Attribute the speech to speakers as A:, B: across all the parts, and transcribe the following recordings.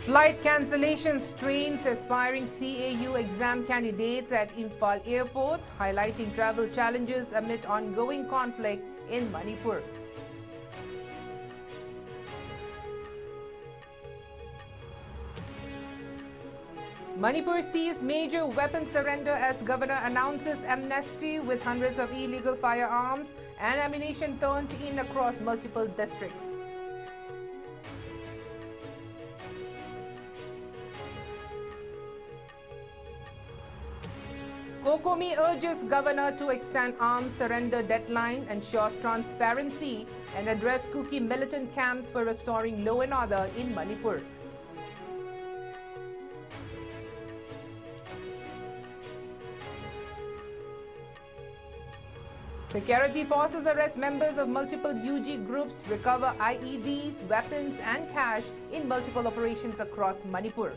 A: Flight cancellation strains aspiring CAU exam candidates at Imphal Airport, highlighting travel challenges amid ongoing conflict in Manipur. Manipur sees major weapon surrender as governor announces amnesty, with hundreds of illegal firearms and ammunition turned in across multiple districts. Kokomi urges governor to extend arms surrender deadline, ensures transparency and address Kuki militant camps for restoring law and order in Manipur. Security forces arrest members of multiple UG groups, recover IEDs, weapons and cash in multiple operations across Manipur.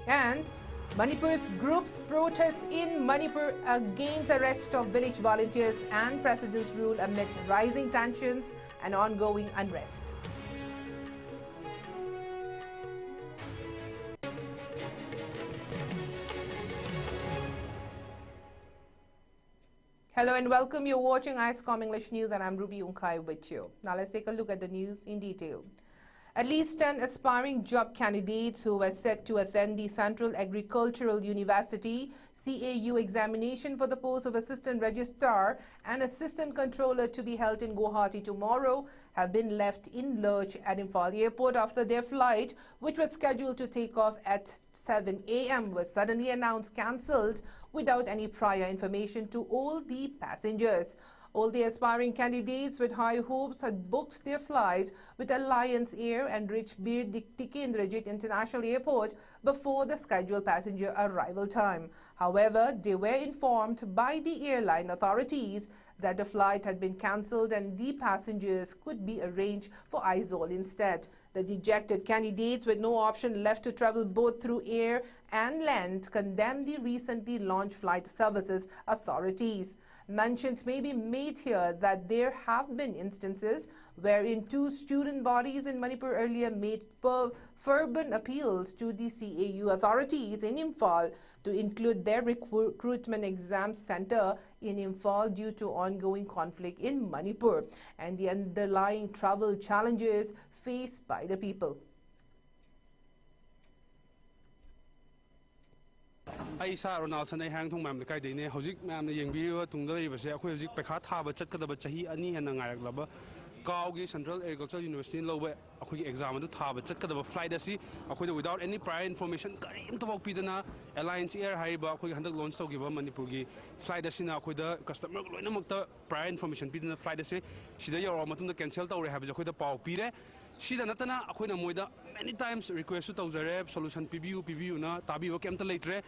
A: And Manipur's groups protest in Manipur against arrest of village volunteers and president's rule amid rising tensions and ongoing unrest. Hello and welcome. You're watching ISCOM English News and I'm Ruby Unkai with you. Now let's take a look at the news in detail. At least 10 aspiring job candidates who were set to attend the Central Agricultural University CAU examination for the post of Assistant Registrar and Assistant Controller to be held in Guwahati tomorrow have been left in lurch at Imphal Airport after their flight, which was scheduled to take off at 7 a.m., was suddenly announced cancelled without any prior information to all the passengers. All the aspiring candidates with high hopes had booked their flight with Alliance Air and reached Bir Tikendrajit International Airport before the scheduled passenger arrival time. However, they were informed by the airline authorities that the flight had been cancelled and the passengers could be arranged for Aizawl instead. The dejected candidates with no option left to travel both through air and land condemned the recently launched flight services authorities. Mentions may be made here that there have been instances wherein two student bodies in Manipur earlier made fervent appeals to the CAU authorities in Imphal to include their recruitment exam center in Imphal due to ongoing conflict in Manipur and the underlying travel challenges faced by the people.
B: I saw Ronaldson a hang to Mam the Kaidine, Hosic Mam the Young Bio, Tunga, Hosic Pekata, but Chetka, but Chahi, Ani and Nangak Laba, Kaugi Central Agricultural University in Lowe, a quick exam to Tab, Chetka, but fly the sea, without any prior information, into Pidana, Alliance Air High, but 100 loans to give a Manipugi, fly the Sina with the customer, prior information, Pidana fly the sea, she the year or Matunda cancelled or have a Pau Pide. She the Natana, Aquina Moida, many times requested to the solution PBU, na Tabi Wakemta later.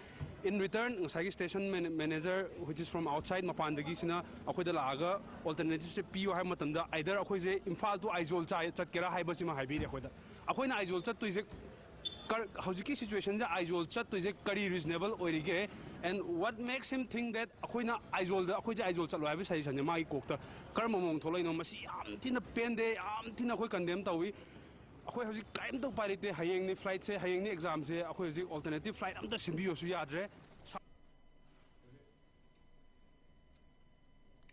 B: In return, Sagi station manager, which is from outside Mapandagisina, Aquida Laga, alternative PU Hamatanda, either Aquise, Imphal to Aizawl Chatkera, Hibasima Hibida. Aquina Aizawl Chat to is a Hosiki situation, the Aizawl Chat is a very reasonable or and what makes him think that Aquina Aizawl, the Aquija Aizawl Chalabis and Yamai Kokta, Karmamong Tolino Masi, Tina Pende, Tina condemned Tawi. Ako hoji kaim to parite hayeng ni flight se hayeng ni exam se ako hoji alternative flight am ta simbio su yadre.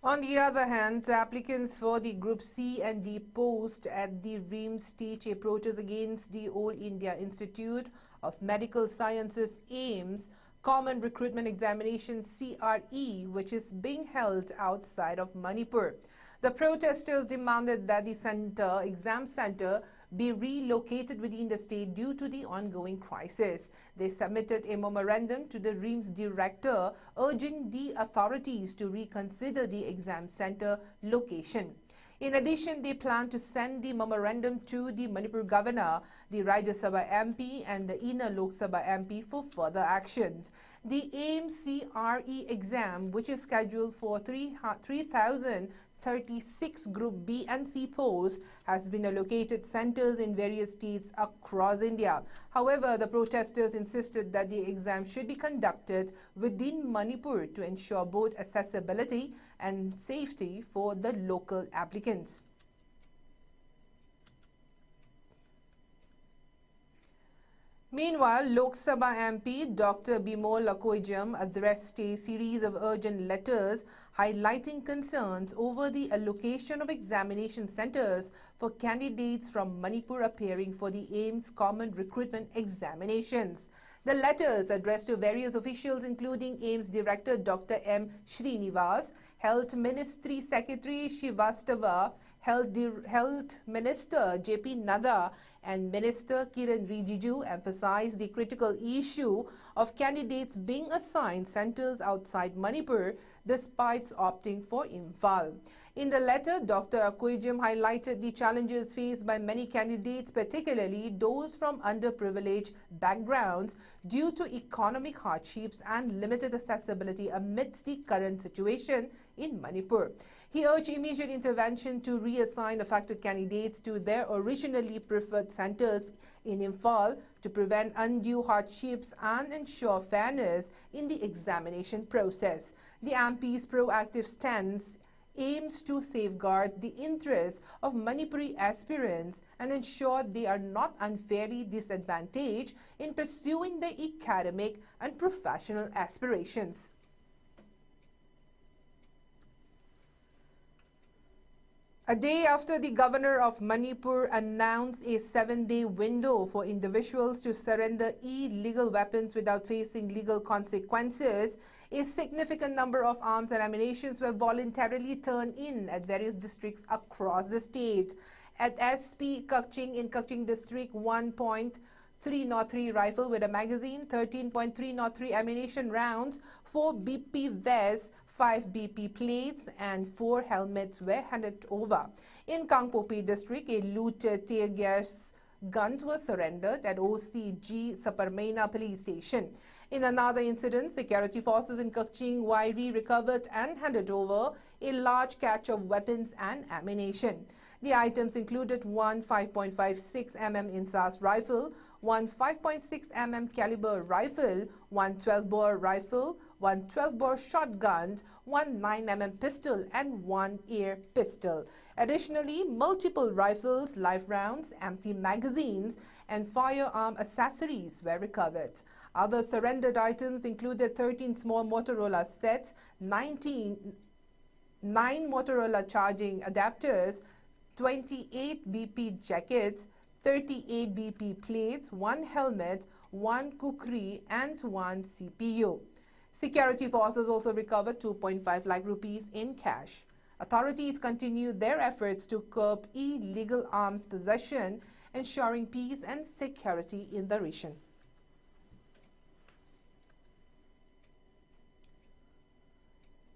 A: On the other hand, applicants for the Group C and D post at the RIMS stage a protest against the All India Institute of Medical Sciences AIMS Common Recruitment Examination CRE, which is being held outside of Manipur. The protesters demanded that the exam center be relocated within the state due to the ongoing crisis. They submitted a memorandum to the RIMS director urging the authorities to reconsider the exam center location. In addition, they plan to send the memorandum to the Manipur governor, the Rajya Sabha MP and the Inner Lok Sabha MP for further actions. The AIMS CRE exam, which is scheduled for 3,000 36 Group B and C posts has been allocated centers in various states across India. However, the protesters insisted that the exam should be conducted within Manipur to ensure both accessibility and safety for the local applicants. Meanwhile, Lok Sabha MP Dr. Bimol Lakoijam addressed a series of urgent letters highlighting concerns over the allocation of examination centers for candidates from Manipur appearing for the AIMS Common Recruitment Examinations. The letters addressed to various officials including AIMS Director Dr. M. Srinivas, Health Ministry Secretary Shivastava, Health Minister J.P. Nadda and Minister Kiran Rijiju emphasized the critical issue of candidates being assigned centers outside Manipur despite opting for Imphal. In the letter, Dr. Lakoijam highlighted the challenges faced by many candidates, particularly those from underprivileged backgrounds, due to economic hardships and limited accessibility amidst the current situation in Manipur. He urged immediate intervention to reassign affected candidates to their originally preferred centers in Imphal to prevent undue hardships and ensure fairness in the examination process. The MP's proactive stance aims to safeguard the interests of Manipuri aspirants and ensure they are not unfairly disadvantaged in pursuing their academic and professional aspirations. A day after the governor of Manipur announced a 7-day window for individuals to surrender illegal weapons without facing legal consequences, a significant number of arms and ammunition were voluntarily turned in at various districts across the state. At SP Kakching in Kakching district, 1.303 rifle with a magazine, 13.303 ammunition rounds, 4 BP vests, 5 BP plates and 4 helmets were handed over. In Kangpopi district, a looted tear gas gun was surrendered at OCG Saparmaina police station. In another incident, security forces in Kakching Wairi recovered and handed over a large catch of weapons and ammunition. The items included one 5.56 mm Insas rifle, one 5.6 mm caliber rifle, one 12-bore rifle, one 12-bore shotgun, one 9 mm pistol and one air pistol. Additionally, multiple rifles, live rounds, empty magazines and firearm accessories were recovered. Other surrendered items included 13 small Motorola sets, 9 Motorola charging adapters, 28 BP jackets, 38 BP plates, 1 helmet, 1 kukri and 1 CPU. Security forces also recovered 2.5 lakh rupees in cash. Authorities continue their efforts to curb illegal arms possession, ensuring peace and security in the region.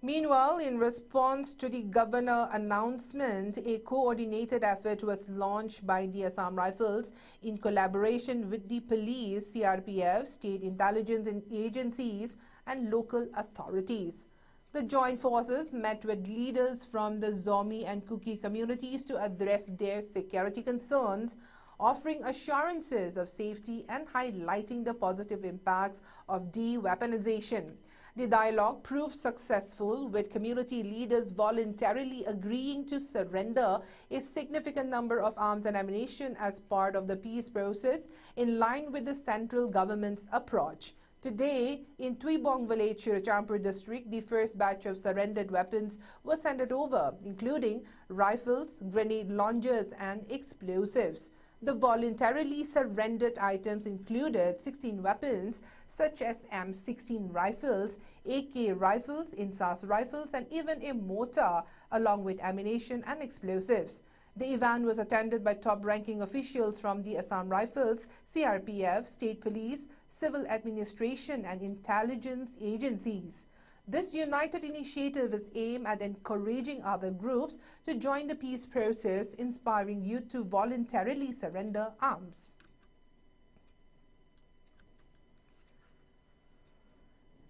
A: Meanwhile, in response to the governor announcement, a coordinated effort was launched by the Assam Rifles in collaboration with the police, CRPF, state intelligence agencies and local authorities. The joint forces met with leaders from the Zomi and Kuki communities to address their security concerns, offering assurances of safety and highlighting the positive impacts of de-weaponization. The dialogue proved successful, with community leaders voluntarily agreeing to surrender a significant number of arms and ammunition as part of the peace process, in line with the central government's approach. Today, in Tuibong village, Chirachampur district, the first batch of surrendered weapons was handed over, including rifles, grenade launchers and explosives. The voluntarily surrendered items included 16 weapons such as M16 rifles, AK rifles, Insas rifles and even a mortar, along with ammunition and explosives. The event was attended by top-ranking officials from the Assam Rifles, CRPF, State Police, Civil Administration and intelligence agencies. This united initiative is aimed at encouraging other groups to join the peace process, inspiring youth to voluntarily surrender arms.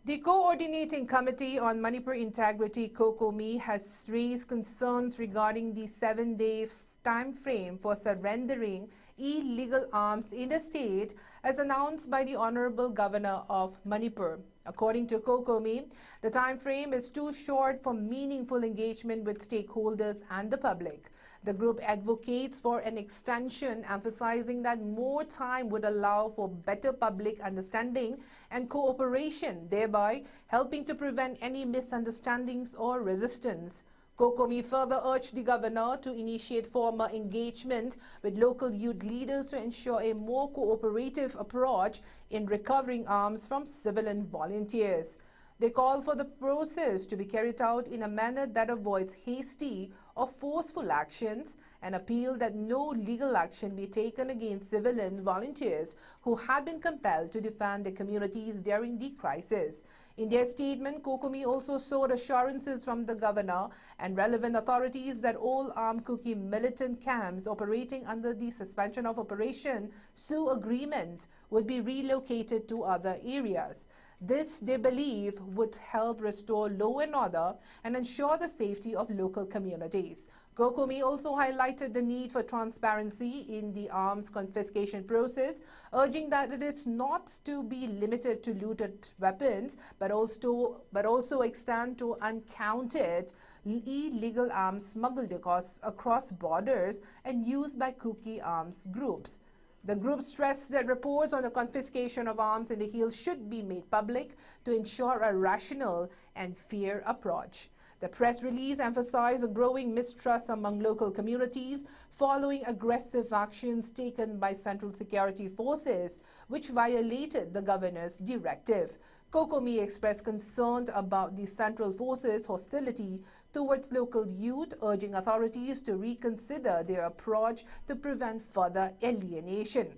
A: The Coordinating Committee on Manipur Integrity, COCOMI, has raised concerns regarding the 7-day time frame for surrendering illegal arms in the state as announced by the Honorable Governor of Manipur. According to COCOMI, the time frame is too short for meaningful engagement with stakeholders and the public. The group advocates for an extension, emphasizing that more time would allow for better public understanding and cooperation, thereby helping to prevent any misunderstandings or resistance. COCOMI further urged the governor to initiate formal engagement with local youth leaders to ensure a more cooperative approach in recovering arms from civilian volunteers. They call for the process to be carried out in a manner that avoids hasty or forceful actions and appeal that no legal action be taken against civilian volunteers who have been compelled to defend their communities during the crisis. In their statement, COCOMI also sought assurances from the governor and relevant authorities that all armed Kuki militant camps operating under the suspension of operation Sioux agreement would be relocated to other areas. This, they believe, would help restore law and order and ensure the safety of local communities. COCOMI also highlighted the need for transparency in the arms confiscation process, urging that it is not to be limited to looted weapons, but also extend to uncounted illegal arms smuggled across borders and used by Kuki arms groups. The group stressed that reports on the confiscation of arms in the hills should be made public to ensure a rational and fair approach. The press release emphasized a growing mistrust among local communities following aggressive actions taken by Central Security Forces, which violated the governor's directive. COCOMI expressed concern about the Central Forces' hostility towards local youth, urging authorities to reconsider their approach to prevent further alienation.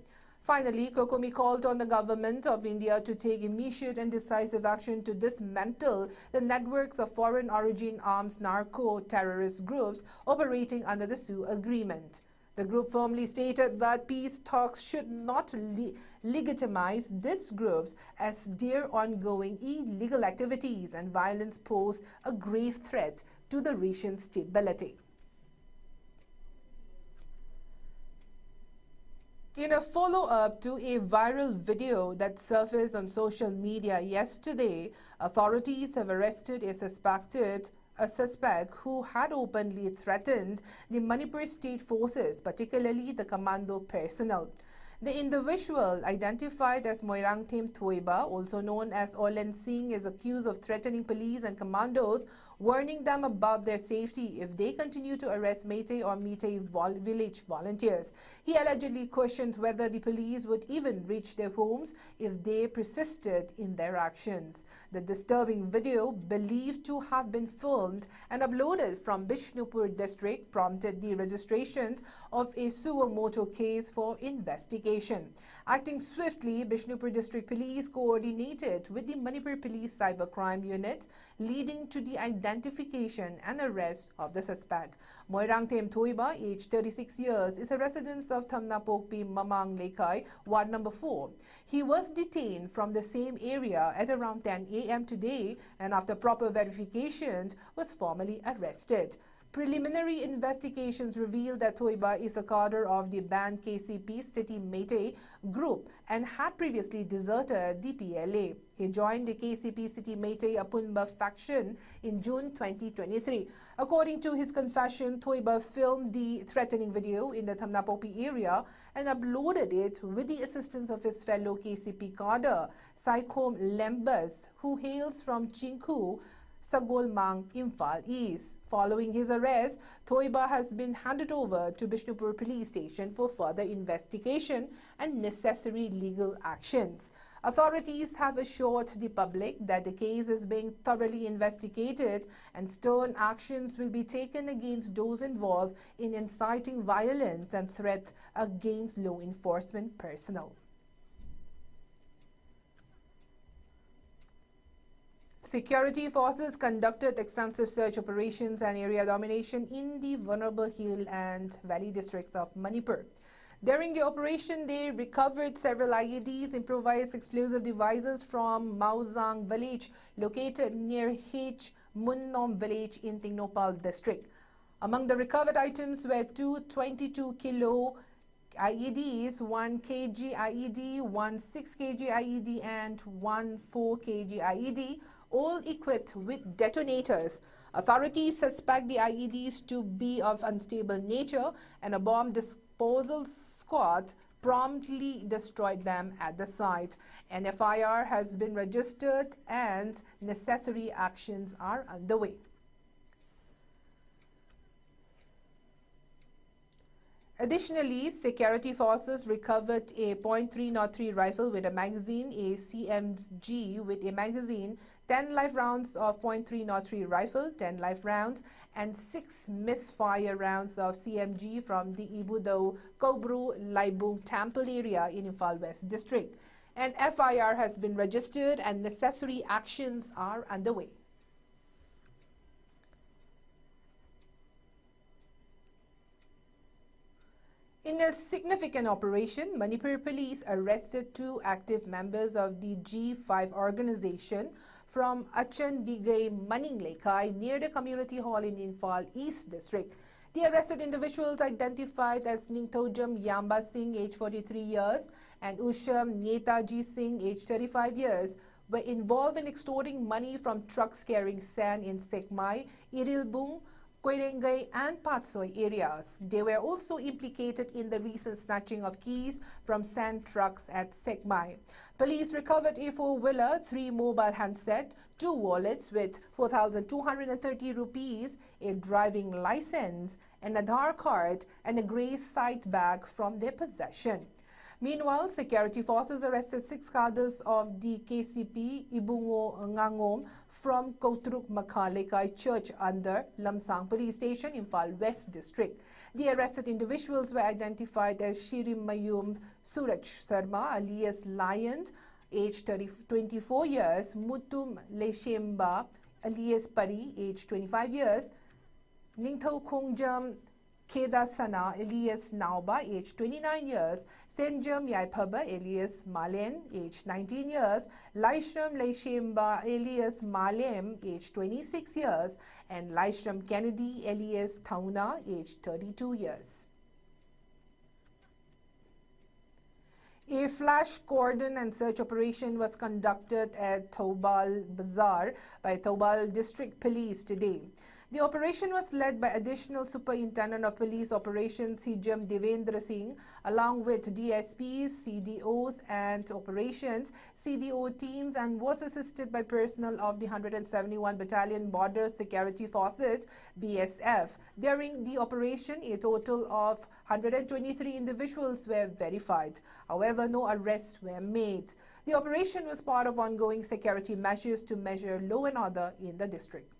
A: Finally, COCOMI called on the government of India to take immediate and decisive action to dismantle the networks of foreign origin arms narco-terrorist groups operating under the Sioux Agreement. The group firmly stated that peace talks should not legitimize these groups as their ongoing illegal activities and violence pose a grave threat to the region's stability. In a follow-up to a viral video that surfaced on social media yesterday, authorities have arrested a suspect who had openly threatened the Manipur state forces, particularly the commando personnel. The individual, identified as Moirangthim Thoiba, also known as Olen Singh, is accused of threatening police and commandos, warning them about their safety if they continue to arrest Meitei or Meitei village volunteers. He allegedly questioned whether the police would even reach their homes if they persisted in their actions. The disturbing video, believed to have been filmed and uploaded from Bishnupur district, prompted the registration of a suo motu case for investigation. Acting swiftly, Bishnupur district police coordinated with the Manipur police cybercrime unit, leading to the identification and arrest of the suspect. Moirangthim Thoiba, aged 36 years, is a resident of Thamnapokpi Mamang Lekai, Ward number 4. He was detained from the same area at around 10 a.m. today and after proper verifications was formally arrested. Preliminary investigations revealed that Thoiba is a cadre of the banned KCP City Meitei group and had previously deserted the PLA. He joined the KCP City Meitei Apunba faction in June 2023. According to his confession, Thoiba filmed the threatening video in the Thamnapopi area and uploaded it with the assistance of his fellow KCP cadre, Saikom Lembas, who hails from Chingku, Sagolmang, Imphal East. Following his arrest, Thoiba has been handed over to Bishnupur police station for further investigation and necessary legal actions. Authorities have assured the public that the case is being thoroughly investigated and stern actions will be taken against those involved in inciting violence and threat against law enforcement personnel. Security forces conducted extensive search operations and area domination in the vulnerable hill and valley districts of Manipur. During the operation, they recovered several IEDs, improvised explosive devices from Mauzang village, located near H. Munnom village in Tingnopal district. Among the recovered items were two 22-kilo IEDs, 1 kg IED, 1 6 kg IED, and 1 4 kg IED, all equipped with detonators. Authorities suspect the IEDs to be of unstable nature, and a bomb disposal squad promptly destroyed them at the site. An FIR has been registered and necessary actions are underway. Additionally, security forces recovered a .303 rifle with a magazine, a CMG with a magazine, 10 live rounds of .303 rifle, 10 live rounds, and 6 misfire rounds of CMG from the Ibudao Kobru Laibung Temple area in Imphal West District. An FIR has been registered and necessary actions are underway. In a significant operation, Manipur police arrested 2 active members of the G5 organization from Achan Bigay Maninglekai near the community hall in Imphal East District. The arrested individuals, identified as Ningtojam Yamba Singh, age 43 years, and Usham Netaji Singh, age 35 years, were involved in extorting money from trucks carrying sand in Sekmai, Irilbung, Koirengay and Patsoy areas. They were also implicated in the recent snatching of keys from sand trucks at Sekmai. Police recovered a 4-wheeler, 3 mobile handsets, 2 wallets with 4,230 rupees, a driving license, an Aadhaar card, and a grey side bag from their possession. Meanwhile, security forces arrested 6 cadres of the KCP Ibungo Ngangom from Kautruk Makhalekai Church under Lamsang Police Station, Imphal West District. The arrested individuals were identified as Shirimayum Suraj Sharma alias Lion, age 24 years, Mutum Leshemba alias Pari, age 25 years, Ningthau Khongjam Kedasana alias Nauba, age 29 years, Senjam Yaipaba alias Malen, age 19 years, Laishram Leishemba alias Malem, age 26 years, and Laishram Kennedy alias Thauna, age 32 years. A flash cordon and search operation was conducted at Thoubal Bazaar by Thoubal District Police today. The operation was led by Additional Superintendent of Police Operations Hijam Devendra Singh, along with DSPs, CDOs and operations, CDO teams, and was assisted by personnel of the 171 Battalion Border Security Forces, BSF. During the operation, a total of 123 individuals were verified. However, no arrests were made. The operation was part of ongoing security measures to measure law and order in the district.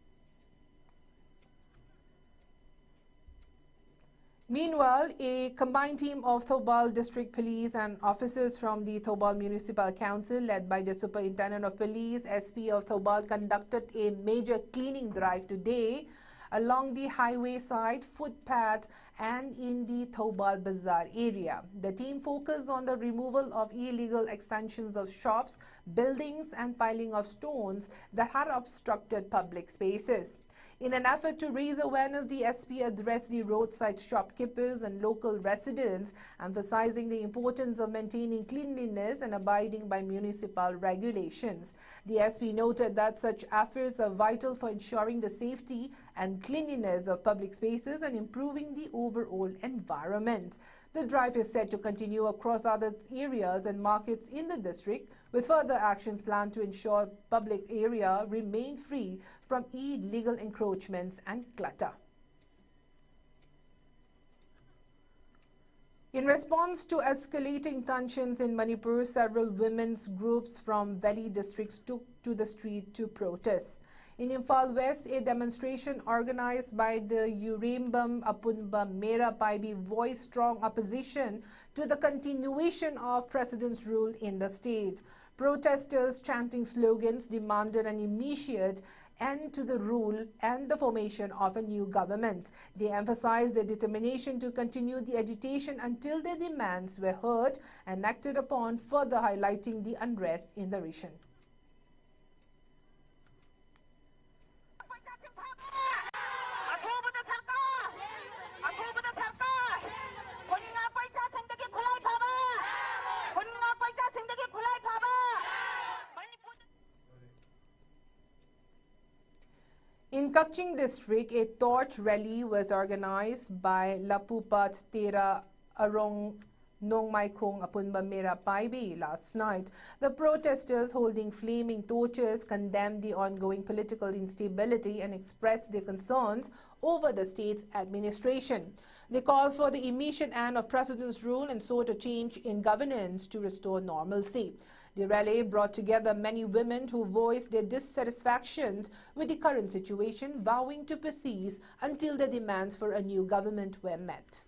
A: Meanwhile, a combined team of Thoubal District Police and officers from the Thoubal Municipal Council, led by the Superintendent of Police, SP of Thoubal, conducted a major cleaning drive today along the highway side, footpath, and in the Thoubal Bazaar area. The team focused on the removal of illegal extensions of shops, buildings, and piling of stones that had obstructed public spaces. In an effort to raise awareness, the SP addressed the roadside shopkeepers and local residents, emphasizing the importance of maintaining cleanliness and abiding by municipal regulations. The SP noted that such efforts are vital for ensuring the safety and cleanliness of public spaces and improving the overall environment. The drive is set to continue across other areas and markets in the district, with further actions planned to ensure public area remain free from illegal encroachments and clutter. In response to escalating tensions in Manipur, several women's groups from Valley districts took to the street to protest. In Imphal West, a demonstration organized by the Urembam Apunba Mera Paibi voiced strong opposition to the continuation of President's rule in the state. Protesters chanting slogans demanded an immediate end to the rule and the formation of a new government. They emphasized their determination to continue the agitation until their demands were heard and acted upon, further highlighting the unrest in the region. In Kaching district, a torch rally was organized by Lapupat Tera Arong Nongmaikong Apunba Mera Paibi last night. The protesters holding flaming torches condemned the ongoing political instability and expressed their concerns over the state's administration. They called for the immediate end of President's rule and sought a change in governance to restore normalcy. The rally brought together many women who voiced their dissatisfactions with the current situation, vowing to persist until their demands for a new government were met.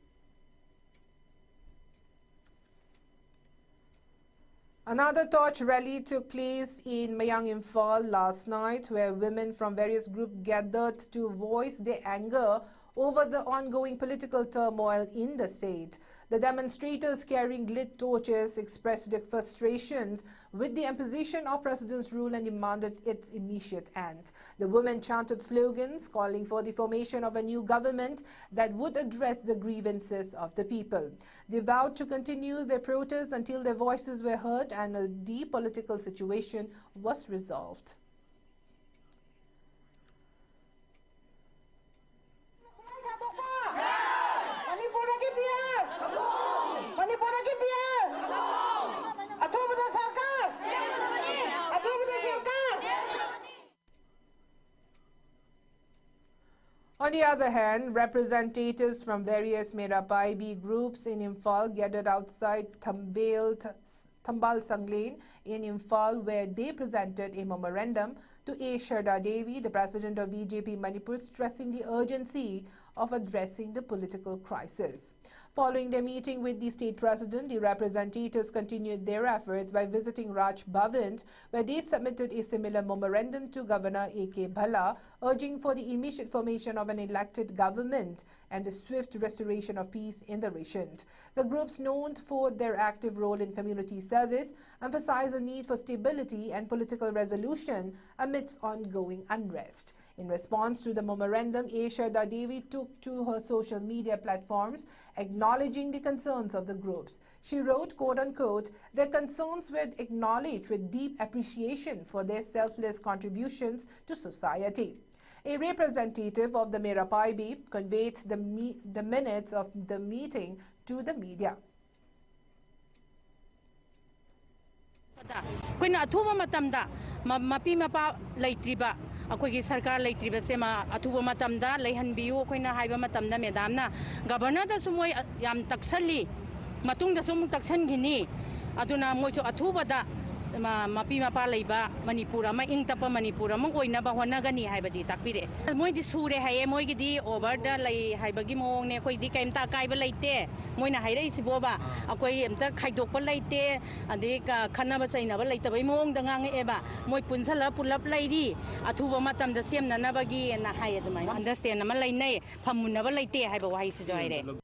A: Another torch rally took place in Mayang Imphal last night, where women from various groups gathered to voice their anger over the ongoing political turmoil in the state. The demonstrators carrying lit torches expressed their frustrations with the imposition of President's rule and demanded its immediate end. The women chanted slogans calling for the formation of a new government that would address the grievances of the people. They vowed to continue their protests until their voices were heard and a deep political situation was resolved. On the other hand, representatives from various Mera Paibi groups in Imphal gathered outside Thambal Sanglain in Imphal, where they presented a memorandum to A. Sharda Devi, the president of BJP Manipur, stressing the urgency of addressing the political crisis. Following their meeting with the state president, the representatives continued their efforts by visiting Raj Bhavan, where they submitted a similar memorandum to Governor A.K. Bhalla, urging for the immediate formation of an elected government and the swift restoration of peace in the region. The groups, known for their active role in community service, emphasized the need for stability and political resolution amidst ongoing unrest. In response to the memorandum, A. Sharda Devi took to her social media platforms, acknowledging the concerns of the groups. She wrote, quote-unquote, their concerns were acknowledged with deep appreciation for their selfless contributions to society. A representative of the Mera Paibi conveyed the minutes of the meeting to the media.
C: अखोगी सरकार लेत्रिबसे मा अथुबा मतमदा लेहनबियु अखोइना हाइबा मतमदा मेदामना governor दा सुमोय याम तक्सली मतुंग दा सुमु तक्सनगिनी अदुना मोइसो अथुबदा मापी मापा लेबा मणिपुर अमा इंगतप मणिपुर अमा ओइनाबा होनागनी हाइबदी ताकपिरे मोइदि सुरे हाये मोइगिदि ओवर दा लै हाइबगी मोंगने अखोइदि कैमता काइबा लेते मोइना हाइरैसिबोबा अखोइ एमता खाइदोकपा लेते अदि खनाबा चैनाबा लेतबै मोंग दा ngangeeba moi punsala pulap lairi athuba matam da semnanabagi na haye dumai understand ama lainai phamunaba leite haiba wahai si joire.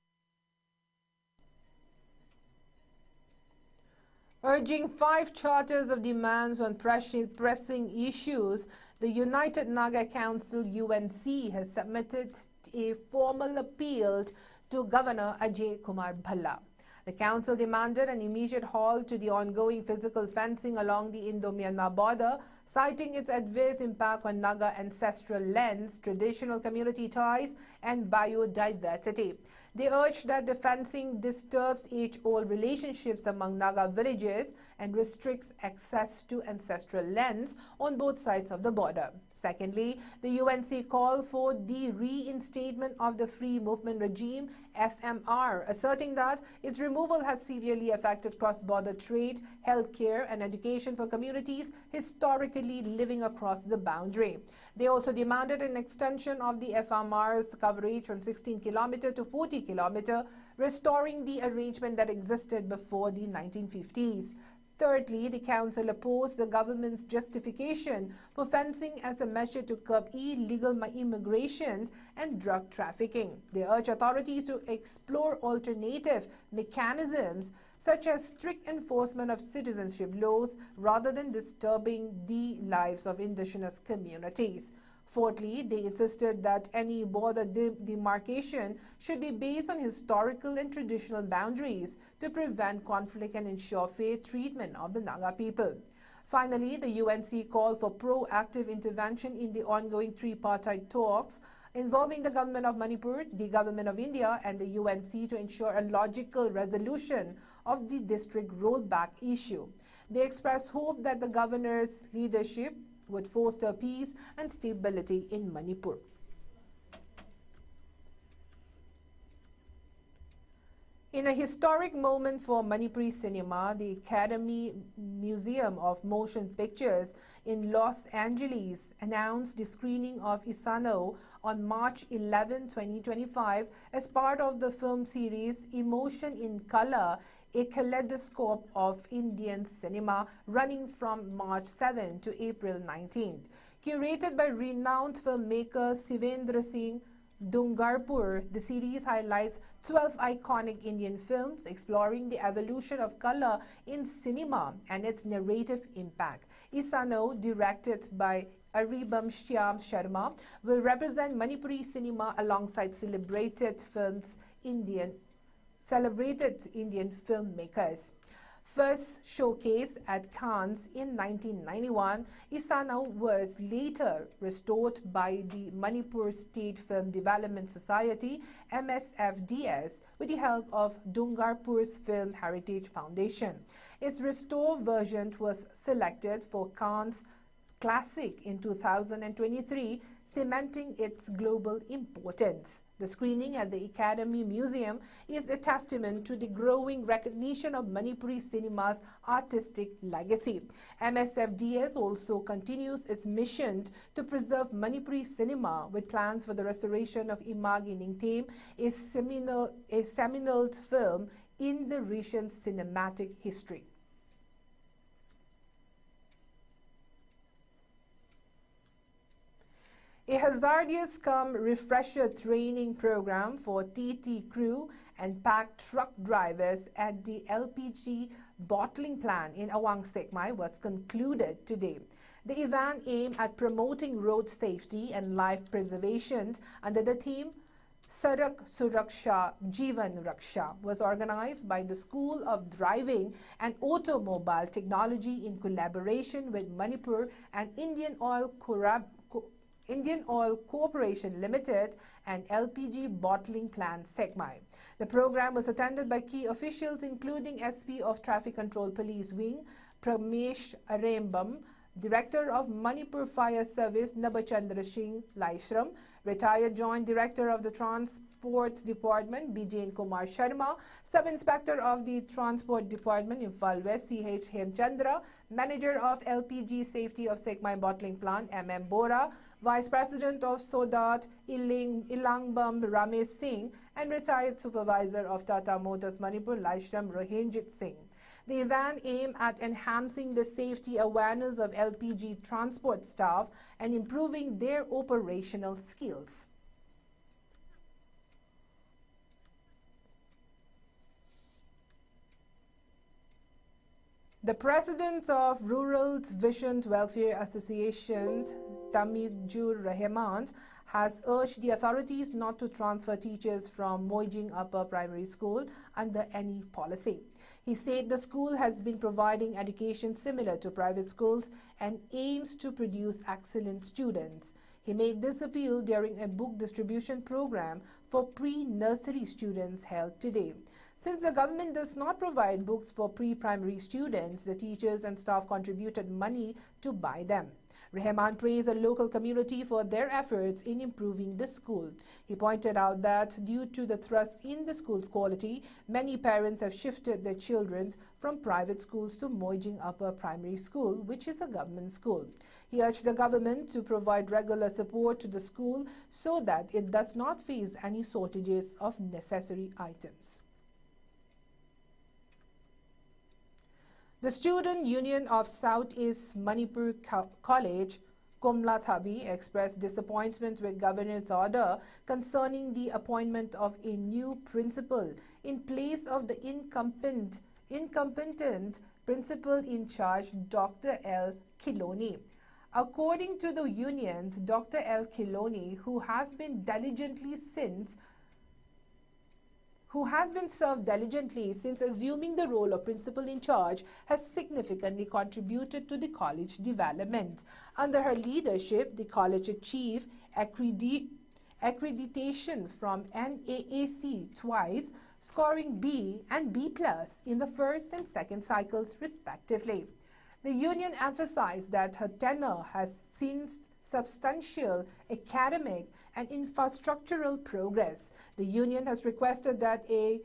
A: Urging 5 charters of demands on pressing issues, the United Naga Council UNC has submitted a formal appeal to Governor Ajay Kumar Bhalla. The council demanded an immediate halt to the ongoing physical fencing along the Indo-Myanmar border, citing its adverse impact on Naga ancestral lands, traditional community ties, and biodiversity. They urged that the fencing disturbs age-old relationships among Naga villages and restricts access to ancestral lands on both sides of the border. Secondly, the UNC called for the reinstatement of the Free Movement Regime, FMR, asserting that its removal has severely affected cross-border trade, healthcare, and education for communities historically living across the boundary. They also demanded an extension of the FMR's coverage from 16 km to 40 km, restoring the arrangement that existed before the 1950s. Thirdly, the council opposed the government's justification for fencing as a measure to curb illegal immigration and drug trafficking. They urge authorities to explore alternative mechanisms such as strict enforcement of citizenship laws rather than disturbing the lives of indigenous communities. Fourthly, they insisted that any border demarcation should be based on historical and traditional boundaries to prevent conflict and ensure fair treatment of the Naga people. Finally, the UNC called for proactive intervention in the ongoing tripartite talks involving the government of Manipur, the government of India and the UNC to ensure a logical resolution of the district rollback issue. They expressed hope that the governor's leadership would foster peace and stability in Manipur. In a historic moment for Manipuri cinema, the Academy Museum of Motion Pictures in Los Angeles announced the screening of Isano on March 11, 2025 as part of the film series Emotion in Color, a kaleidoscope of Indian cinema running from March 7 to April 19th. Curated by renowned filmmaker Sivendra Singh Dungarpur, the series highlights 12 iconic Indian films exploring the evolution of color in cinema and its narrative impact. Isano, directed by Aribam Shyam Sharma, will represent Manipuri cinema alongside celebrated Indian filmmakers. First showcased at Cannes in 1991, Isano was later restored by the Manipur State Film Development Society (MSFDS) with the help of Dungarpur's Film Heritage Foundation. Its restored version was selected for Cannes Classic in 2023, cementing its global importance. The screening at the Academy Museum is a testament to the growing recognition of Manipuri cinema's artistic legacy. MSFDS also continues its mission to preserve Manipuri cinema with plans for the restoration of Imagi Ningtem, a seminal film in the region's cinematic history. A hazardous cum refresher training program for TT crew and packed truck drivers at the LPG bottling plant in Awang Sekmai was concluded today. The event aimed at promoting road safety and life preservation under the theme Sarak Suraksha Jeevan Raksha was organized by the School of Driving and Automobile Technology in collaboration with Manipur and Indian Oil Corporation Limited and LPG bottling plant Sekmai. The program was attended by key officials including SP of Traffic Control Police Wing, Pramesh Arembam, Director of Manipur Fire Service Nabachandra Singh Laishram, retired Joint Director of the Transport Department Bijen Kumar Sharma, Sub-Inspector of the Transport Department Imphal West CH Hemchandra, Manager of LPG Safety of Sekmai Bottling Plant MM Bora, Vice President of Sodat Ilangbam Ramesh Singh, and retired Supervisor of Tata Motors Manipur Laishram Rohinjit Singh. The event aimed at enhancing the safety awareness of LPG transport staff and improving their operational skills. The President of Rural Vision Welfare Association, Tamijur Rahman, has urged the authorities not to transfer teachers from Moijing Upper Primary School under any policy. He said the school has been providing education similar to private schools and aims to produce excellent students. He made this appeal during a book distribution program for pre-nursery students held today. Since the government does not provide books for pre-primary students, the teachers and staff contributed money to buy them. Rahman praised the local community for their efforts in improving the school. He pointed out that due to the thrust in the school's quality, many parents have shifted their children from private schools to Moijing Upper Primary School, which is a government school. He urged the government to provide regular support to the school so that it does not face any shortages of necessary items. The Student Union of Southeast Manipur College, Komla Thabi, expressed disappointment with Governor's order concerning the appointment of a new principal in place of the incompetent principal in charge, Dr. L. Kiloni. According to the unions, Dr. L. Kiloni, who has been served diligently since assuming the role of principal in charge, has significantly contributed to the college development. Under her leadership, the college achieved accreditation from NAAC twice, scoring B and B+ in the first and second cycles respectively. The union emphasized that her tenure has seen substantial academic and infrastructural progress. The union has requested that a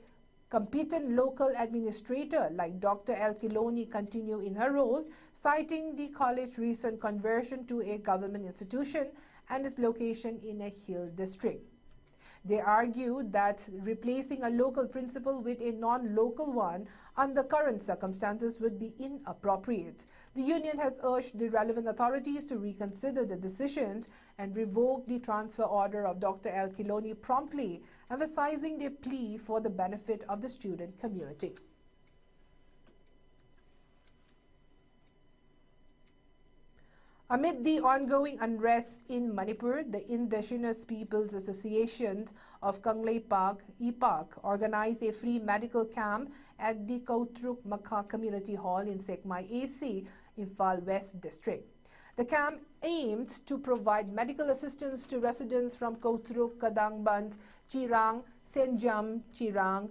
A: competent local administrator like Dr. L. Kiloni continue in her role, citing the college's recent conversion to a government institution and its location in a hill district. They argued that replacing a local principal with a non-local one under current circumstances would be inappropriate. The union has urged the relevant authorities to reconsider the decisions and revoke the transfer order of Dr. L. Kiloni promptly, emphasizing their plea for the benefit of the student community. Amid the ongoing unrest in Manipur, the Indigenous Peoples Association of Kanglei Park, IPAC, organized a free medical camp at the Kautruk Makha Community Hall in Sekmai AC, Imphal West District. The camp aimed to provide medical assistance to residents from Kautruk, Kadangband, Chirang, Senjam, Chirang,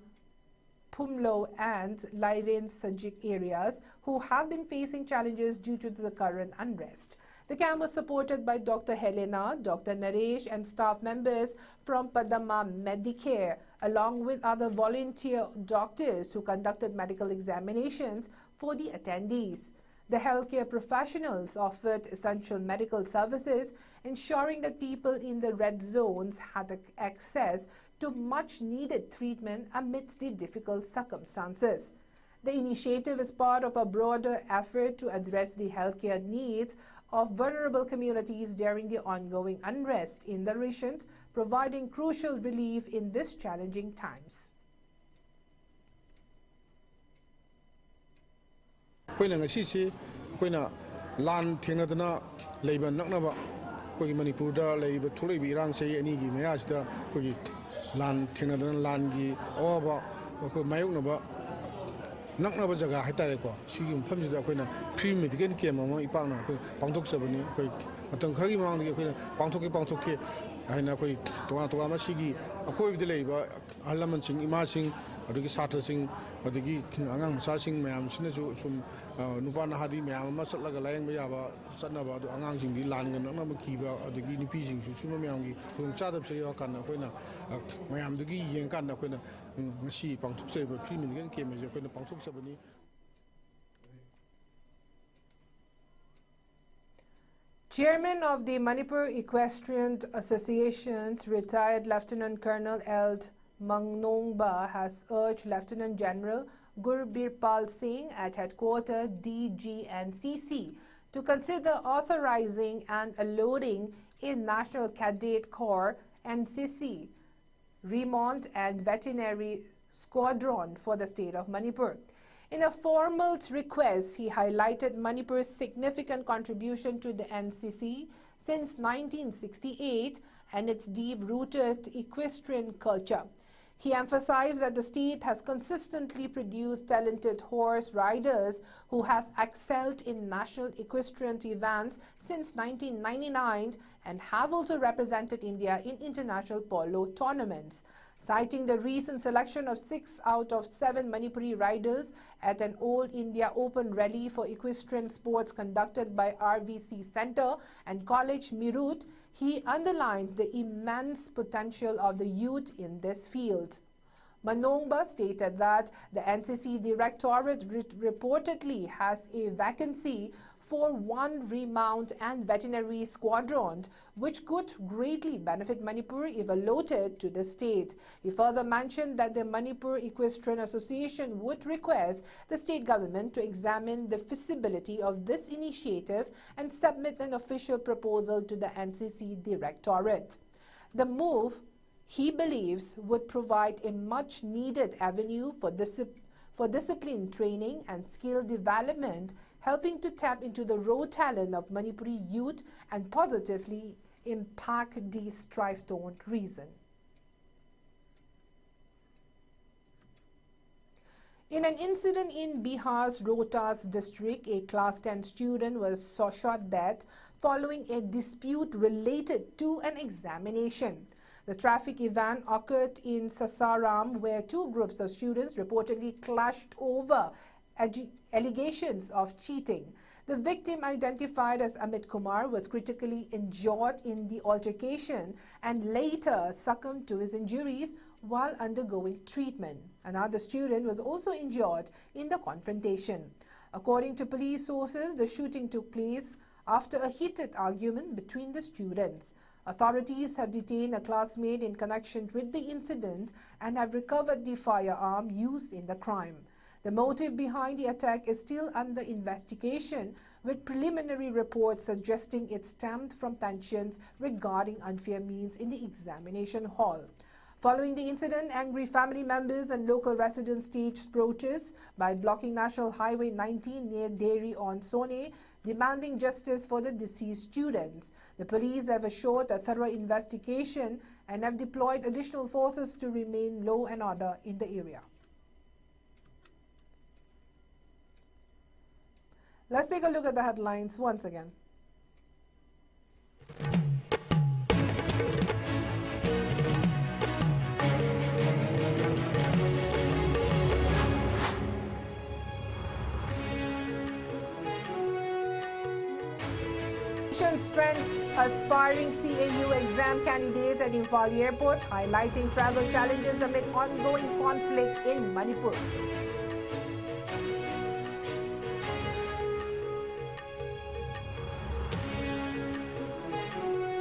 A: Phumlo and Lairen Sajik areas who have been facing challenges due to the current unrest. The camp was supported by Dr. Helena, Dr. Naresh and staff members from Padama Medicare, along with other volunteer doctors who conducted medical examinations for the attendees. The healthcare professionals offered essential medical services, ensuring that people in the red zones had access to much-needed treatment amidst the difficult circumstances. The initiative is part of a broader effort to address the healthcare needs of vulnerable communities during the ongoing unrest in the region, providing crucial relief in these challenging times.
D: Lan Tinadana, Labour Naknava, Manipura, Labour Turibi, Rangsay, and Igi Mayasta, Lan Tinadan, Langi, Oba, Mayunaba, Naknava Jaga, Hitaqua, she improves the pre-mitigated came among Ipana, Pantok Sabani, Atankari Mang, Pantoki, and a quick Toama Shigi, a quick delay, Alamansing, Imasing, or the Satasing, or the Angang Sasing, Mam, Sinasu, Nupana Hadi, Mam, Masat like a Lang Mayaba, Sanaba, the Angang, the Lang and Nama Kiba, or the Guinea Pigeon, Sumayangi, whom Sadab say, Kana, Mayam, the Gi and Kana, Mashi, Pantuk Saber, Premium came as a Pantuk Sabani.
A: Chairman of the Manipur Equestrian Association, retired Lieutenant Colonel Eld Mangnongba, has urged Lieutenant General Gurbirpal Singh at headquarters DGNCC to consider authorizing and allotting a National Cadet Corps NCC Remont and Veterinary Squadron for the state of Manipur. In a formal request, he highlighted Manipur's significant contribution to the NCC since 1968 and its deep-rooted equestrian culture. He emphasized that the state has consistently produced talented horse riders who have excelled in national equestrian events since 1999 and have also represented India in international polo tournaments. Citing the recent selection of 6 out of 7 Manipuri riders at an All India Open Rally for Equestrian Sports conducted by RVC Center and College Meerut, he underlined the immense potential of the youth in this field. Manongba stated that the NCC Directorate reportedly has a vacancy for one remount and veterinary squadron, which could greatly benefit Manipur if allotted to the state. He further mentioned that the Manipur Equestrian Association would request the state government to examine the feasibility of this initiative and submit an official proposal to the NCC Directorate. The move, he believes, would provide a much-needed avenue for discipline training and skill development, helping to tap into the raw talent of Manipuri youth and positively impact the strife-torn region. In an incident in Bihar's Rohtas district, a class 10 student was shot dead following a dispute related to an examination. The traffic event occurred in Sasaram, where two groups of students reportedly clashed over allegations of cheating. The victim, identified as Amit Kumar, was critically injured in the altercation and later succumbed to his injuries while undergoing treatment. Another student was also injured in the confrontation. According to police sources, the shooting took place after a heated argument between the students. Authorities have detained a classmate in connection with the incident and have recovered the firearm used in the crime. The motive behind the attack is still under investigation, with preliminary reports suggesting it stemmed from tensions regarding unfair means in the examination hall. Following the incident, angry family members and local residents staged protests by blocking National Highway 19 near Dairy on Sone, demanding justice for the deceased students. The police have assured a thorough investigation and have deployed additional forces to remain law and order in the area. Let's take a look at the headlines once again. Strengths aspiring CAU exam candidates at Imphal Airport, highlighting travel challenges amid ongoing conflict in Manipur.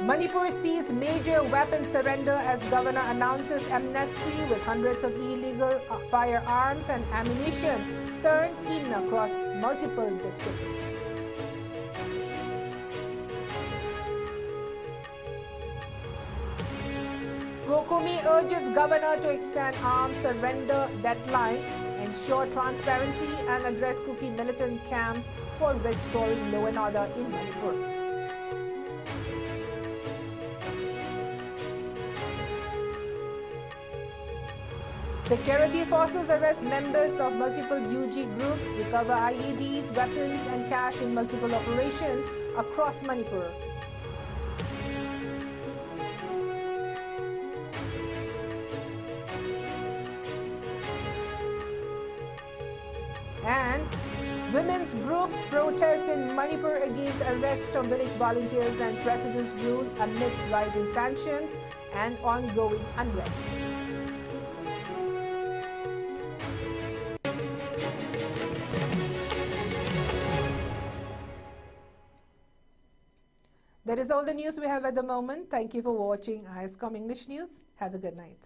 A: Manipur sees major weapon surrender as governor announces amnesty, with hundreds of illegal firearms and ammunition turned in across multiple districts. Gokumi urges governor to extend arms surrender deadline, ensure transparency and address Kuki militant camps for restoring law and order in Manipur. Security forces arrest members of multiple UG groups, recover IEDs, weapons and cash in multiple operations across Manipur. And women's groups protest in Manipur against arrest of village volunteers and president's rule amidst rising tensions and ongoing unrest. That is all the news we have at the moment. Thank you for watching ISCOM English News. Have a good night.